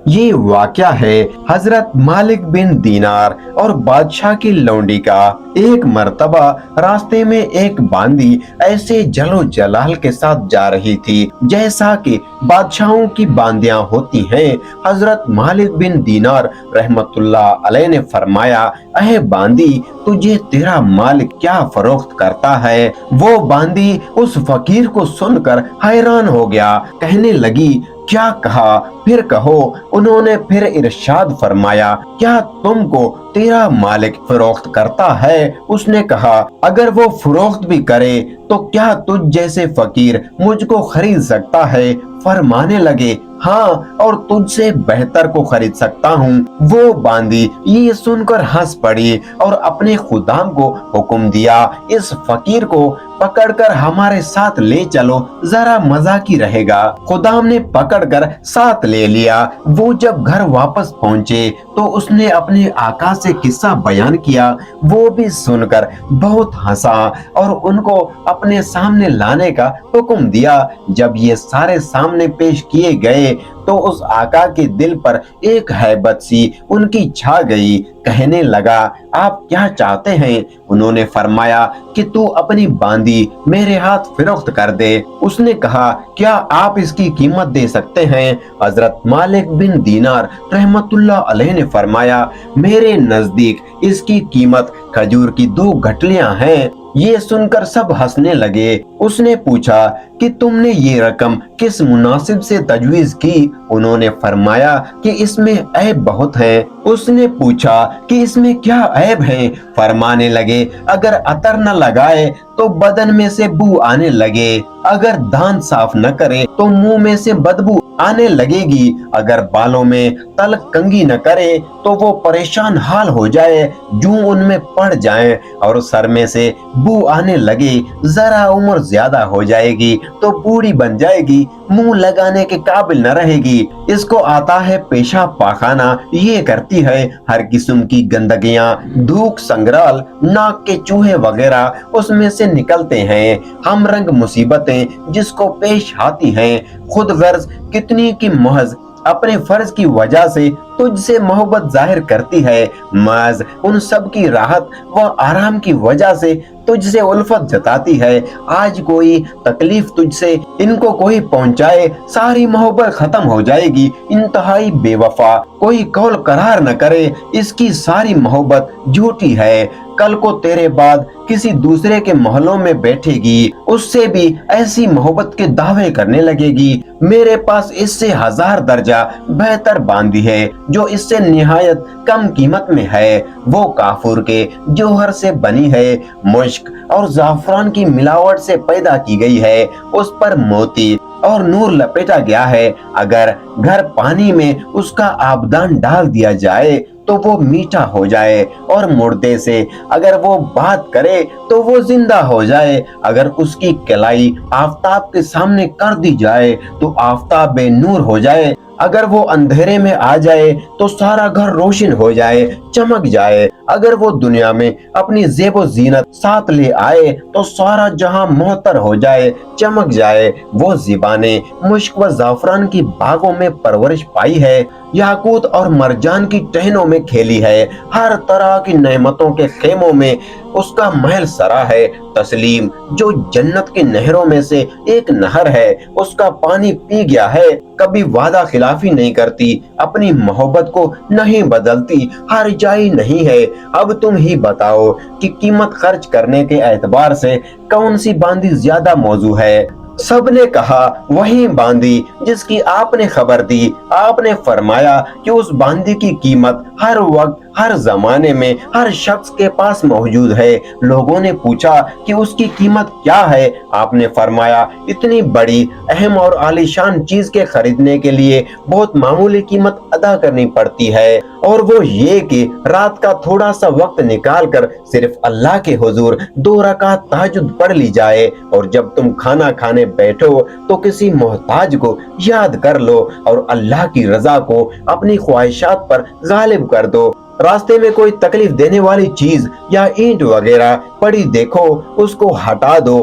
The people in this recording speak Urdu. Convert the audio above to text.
یہ واقعہ ہے حضرت مالک بن دینار اور بادشاہ کی لونڈی کا۔ ایک مرتبہ راستے میں ایک باندی ایسے جلو جلال کے ساتھ جا رہی تھی جیسا کہ بادشاہوں کی باندیاں ہوتی ہیں۔ حضرت مالک بن دینار رحمت اللہ علیہ نے فرمایا، اے باندی، تجھے تیرا مالک کیا فروخت کرتا ہے؟ وہ باندی اس فقیر کو سن کر حیران ہو گیا، کہنے لگی، کیا کہا؟ پھر کہو۔ انہوں نے پھر ارشاد فرمایا، کیا تم کو تیرا مالک فروخت کرتا ہے؟ اس نے کہا، اگر وہ فروخت بھی کرے تو کیا تجھ جیسے فقیر مجھ کو خرید سکتا ہے؟ فرمانے لگے، ہاں، اور تجھ سے بہتر کو خرید سکتا ہوں۔ وہ باندی یہ سن کر ہنس پڑی اور اپنے خدام کو حکم دیا، اس فقیر کو پکڑ کر ہمارے ساتھ لے چلو، ذرا مزہ کی رہے گا۔ خدام نے پکڑ کر ساتھ لے لیا۔ وہ جب گھر واپس پہنچے تو اس نے اپنے آقا سے قصہ بیان کیا۔ وہ بھی سن کر بہت ہنسا اور ان کو اپنے سامنے لانے کا حکم دیا۔ جب یہ سارے سامنے پیش کیے گئے تو اس آقا کے دل پر ایک ہیبت سی ان کی چھا گئی۔ کہنے لگا، آپ کیا چاہتے ہیں؟ انہوں نے فرمایا کہ تو اپنی باندی میرے ہاتھ فروخت کر دے۔ اس نے کہا، کیا آپ اس کی قیمت دے سکتے ہیں؟ حضرت مالک بن دینار رحمت اللہ علیہ نے فرمایا، میرے نزدیک اس کی قیمت کھجور کی 2 گٹھلیاں ہیں۔ یہ سن کر سب ہنسنے لگے۔ اس نے پوچھا کہ تم نے یہ رقم کس مناسب سے تجویز کی؟ انہوں نے فرمایا کہ اس میں عیب بہت ہیں۔ اس نے پوچھا کہ اس میں کیا عیب ہیں؟ فرمانے لگے، اگر عطر نہ لگائے تو بدن میں سے بو آنے لگے، اگر دانت صاف نہ کرے تو منہ میں سے بدبو آنے لگے گی، اگر بالوں میں تلک کنگھی نہ کرے تو وہ پریشان حال ہو جائے، جوں ان میں پڑ جائیں، اور سر میں سے بو آنے لگے، ذرا عمر زیادہ ہو جائے گی تو بوڑھی بن جائے گی، منہ لگانے کے قابل نہ رہے گی، اس کو آتا ہے پیشاب پاخانہ، یہ کرتی ہے، ہر قسم کی گندگیاں، دھوک سنگرال، ناک کے چوہے وغیرہ اس میں سے نکلتے ہیں، ہم رنگ مصیبتیں جس کو پیش آتی ہیں، خود غرض کتنی کی محض اپنے فرض کی وجہ سے تجھ سے محبت ظاہر کرتی ہے، محض ان سب کی راحت و آرام کی وجہ سے تجھ سے الفت جتاتی ہے، آج کوئی تکلیف تجھ سے ان کو کوئی پہنچائے، ساری محبت ختم ہو جائے گی، انتہائی بے وفا، کوئی قول قرار نہ کرے، اس کی ساری محبت جھوٹی ہے، کل کو تیرے بعد کسی دوسرے کے محلوں میں بیٹھے گی، اس سے بھی ایسی محبت کے دعوے کرنے لگے گی، میرے پاس اس سے 1000 درجہ بہتر باندی ہے جو اس سے نہایت کم قیمت میں ہے، وہ کافور کے جوہر سے بنی ہے، مشک اور زعفران کی ملاوٹ سے پیدا کی گئی ہے، اس پر موتی اور نور لپیٹا گیا ہے، اگر گھر پانی میں اس کا آبدان ڈال دیا جائے تو وہ میٹھا ہو جائے، اور مردے سے اگر وہ بات کرے تو وہ زندہ ہو جائے، اگر اس کی کلائی آفتاب کے سامنے کر دی جائے تو آفتاب بے نور ہو جائے، اگر وہ اندھیرے میں آ جائے تو سارا گھر روشن ہو جائے، چمک جائے، اگر وہ دنیا میں اپنی زیب و زینت ساتھ لے آئے تو سارا جہاں معطر ہو جائے، چمک جائے، وہ زبانیں مشک و زعفران کی باغوں میں پرورش پائی ہے، یاقوت اور مرجان کی ٹہنوں میں کھیلی ہے، ہر طرح کی نعمتوں کے خیموں میں اس کا محل سرا ہے، تسلیم جو جنت کی نہروں میں سے ایک نہر ہے، اس کا پانی پی گیا ہے، کبھی وعدہ خلافی نہیں کرتی، اپنی محبت کو نہیں بدلتی، ہر جائی نہیں ہے، اب تم ہی بتاؤ کہ قیمت خرچ کرنے کے اعتبار سے کون سی باندی زیادہ موزوں ہے؟ سب نے کہا وہی باندی جس کی آپ نے خبر دی۔ آپ نے فرمایا کہ اس باندی کی قیمت ہر وقت، ہر زمانے میں ہر شخص کے پاس موجود ہے۔ لوگوں نے پوچھا کہ اس کی قیمت کیا ہے؟ آپ نے فرمایا، اتنی بڑی، اہم اور عالیشان چیز کے خریدنے کے لیے بہت معمولی قیمت ادا کرنی پڑتی ہے، اور وہ یہ کہ رات کا تھوڑا سا وقت نکال کر صرف اللہ کے حضور 2 رکعت تہجد پڑھ لی جائے، اور جب تم کھانا کھانے بیٹھو تو کسی محتاج کو یاد کر لو اور اللہ کی رضا کو اپنی خواہشات پر غالب کر دو، راستے میں کوئی تکلیف دینے والی چیز یا اینٹ وغیرہ پڑی دیکھو اس کو ہٹا دو،